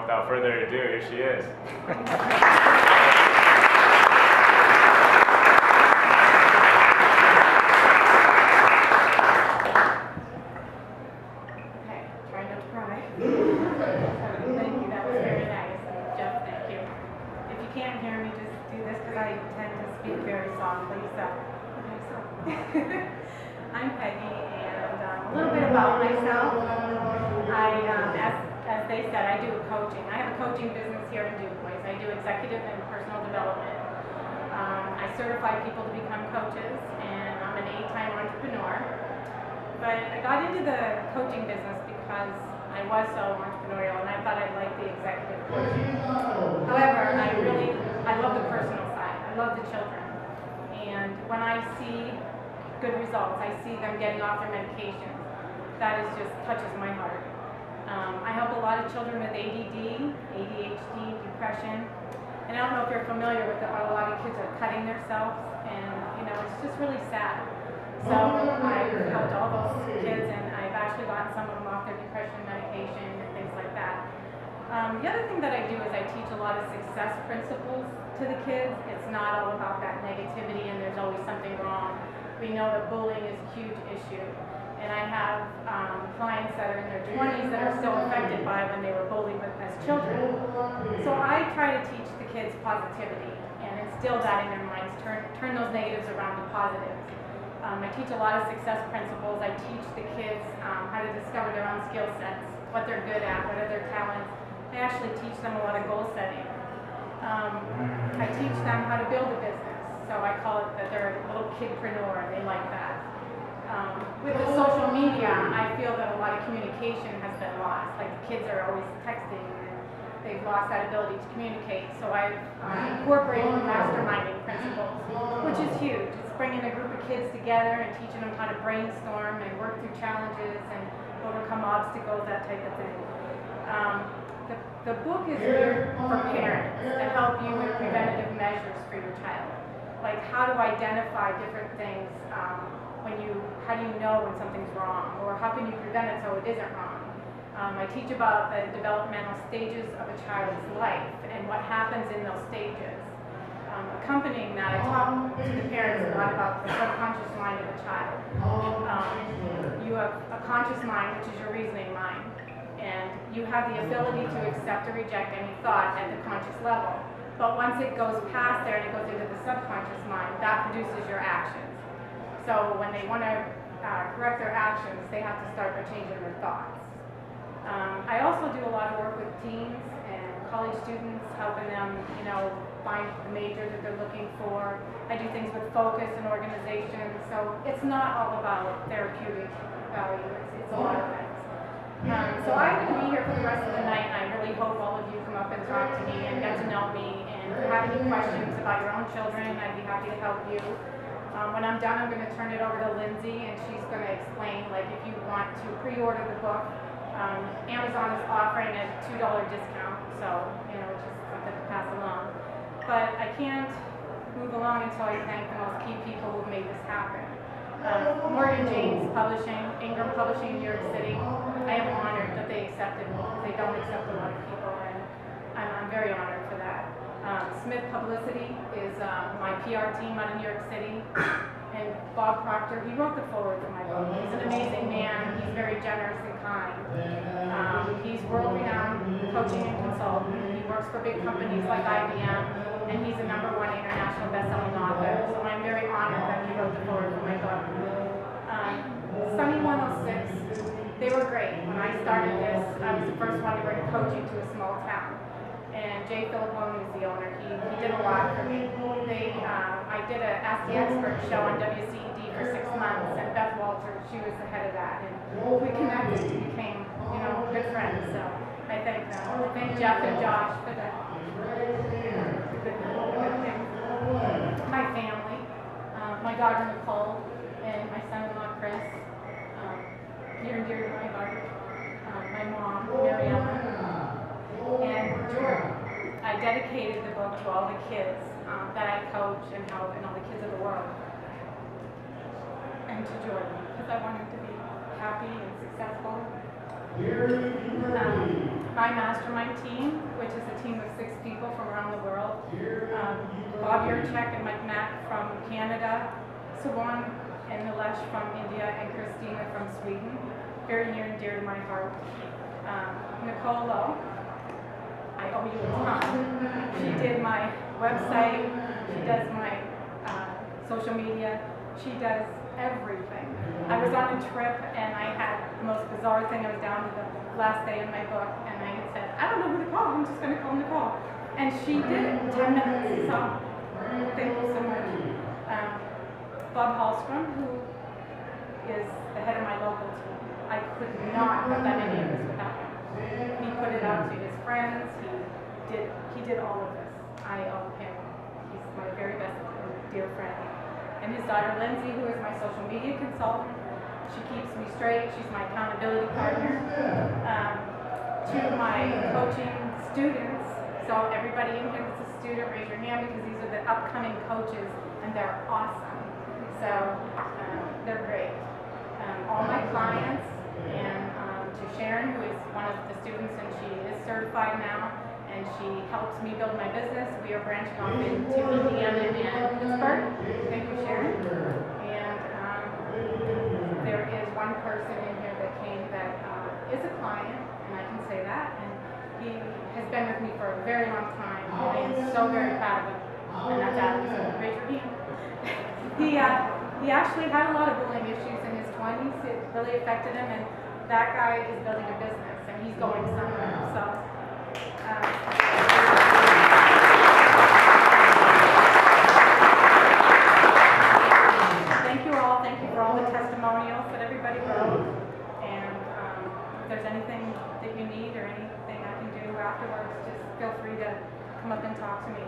without further ado, here she is. I'm Peggy, and a little bit about myself. As they said, I do coaching. I have a coaching business here in DuPois. I do executive and personal development. I certify people to become coaches, and I'm an 8-time entrepreneur. But I got into the coaching business because I was so entrepreneurial, and I thought I'd like the executive coaching. However, I love the personal side. I love the children. And when I see good results, I see them getting off their medication, that is just touches my heart. I help a lot of children with ADD, ADHD, depression, and I don't know if you're familiar with a lot of kids are cutting themselves, and it's just really sad. So I've helped all those kids, and I've actually gotten some of them off their depression medication and things like that. The other thing that I do is I teach a lot of success principles to the kids. It's not all about that negativity and there's always something wrong. We know that bullying is a huge issue. And I have clients that are in their 20s that are still affected by when they were bullied as children. So I try to teach the kids positivity and instill that in their minds, turn those negatives around to positives. I teach a lot of success principles. I teach the kids how to discover their own skill sets, what they're good at, what are their talents. I actually teach them a lot of goal setting. I teach them how to build a business. So I call it that they're a little kidpreneur. They like that. With the social media, I feel that a lot of communication has been lost. Like the kids are always texting and they've lost that ability to communicate. So I've incorporated masterminding principles, which is huge. It's bringing a group of kids together and teaching them how to brainstorm and work through challenges and overcome obstacles, that type of thing. The book is here for parents to help you with preventative measures for your child. Like how to identify different things, how do you know when something's wrong, or how can you prevent it so it isn't wrong. I teach about the developmental stages of a child's life and what happens in those stages. Accompanying that, I talk to the parents a lot about the subconscious mind of a child. You have a conscious mind, which is your reasoning mind. And you have the ability to accept or reject any thought at the conscious level. But once it goes past there and it goes into the subconscious mind, that produces your actions. So when they want to correct their actions, they have to start by changing their thoughts. I also do a lot of work with teens and college students, helping them, find the major that they're looking for. I do things with focus and organization. So it's not all about therapeutic value. It's a lot of things. So I'm going to be here for the rest of the night, and I really hope all of you come up and talk to me and get to know me. And if you have any questions about your own children, I'd be happy to help you. When I'm done, I'm going to turn it over to Lindsay, and she's going to explain, like, if you want to pre-order the book, Amazon is offering a $2 discount, so, just something to pass along. But I can't move along until I thank the most key people who made this happen. Morgan James Publishing, Ingram Publishing in New York City. I am honored that they accepted me. They don't accept a lot of people, and I'm very honored for that. Smith Publicity is my PR team out of New York City. And Bob Proctor, he wrote the foreword for my book. He's an amazing man. He's very generous and kind. He's world-renowned coaching and consultant. He works for big companies like IBM, and he's a #1 international best-selling author. So I'm very honored that he wrote the foreword for my book. Sunny 106, they were great. When I started this, I was the first one to bring coaching to a small town. And Jay Philippone is the owner. He did a lot for me. I did a Ask the Expert show on WCED for 6 months, and Beth Walter, she was the head of that. And we connected and became, good friends. So I thank them. I thank Jeff and Josh for the good things. My family, my daughter Nicole, and my son-in-law Chris, near and dear to my heart. My mom, Mary Ellen, and Jordan. I dedicated the book to all the kids that I coach and help, and all the kids of the world. And to Jordan, because I want him to be happy and successful. my mastermind team, which is a team of 6 people from around the world. Bob Yurchek and Mike Mack from Canada, Sawan and Nilesh from India, and Christina from Sweden. Very near and dear to my heart. Nicole Lowe, I owe you a ton. She did my website, she does my social media, she does everything. I was on a trip and I had the most bizarre thing. I was down to the last day in my book and I said, I don't know who to call, I'm just going to call Nicole. And she did it in 10 minutes, so thank you so much. Bob Hallstrom, who is the head of my local team. I could not have done any of this without him. He put it out to his friends, he did all of this. I owe him. He's my very best dear friend. And his daughter Lindsay, who is my social media consultant. She keeps me straight, she's my accountability partner. To my coaching students, so everybody in here that's a student, raise your hand because these are the upcoming coaches and they're awesome. So they're great. All my clients, and to Sharon, who is one of the students and she is certified now, and she helps me build my business. We are branching off into Indiana and Pittsburgh. Thank you, Sharon. And there is one person in here that came that is a client, and I can say that, and he has been with me for a very long time. I am so very proud of him, and that's Adam. So raise your hand. He actually had a lot of bullying issues in his 20s. It really affected him, and that guy is building a business, and he's going somewhere. So. Thank you all. Thank you for all the testimonials that everybody wrote. And if there's anything that you need or anything I can do afterwards, just feel free to come up and talk to me.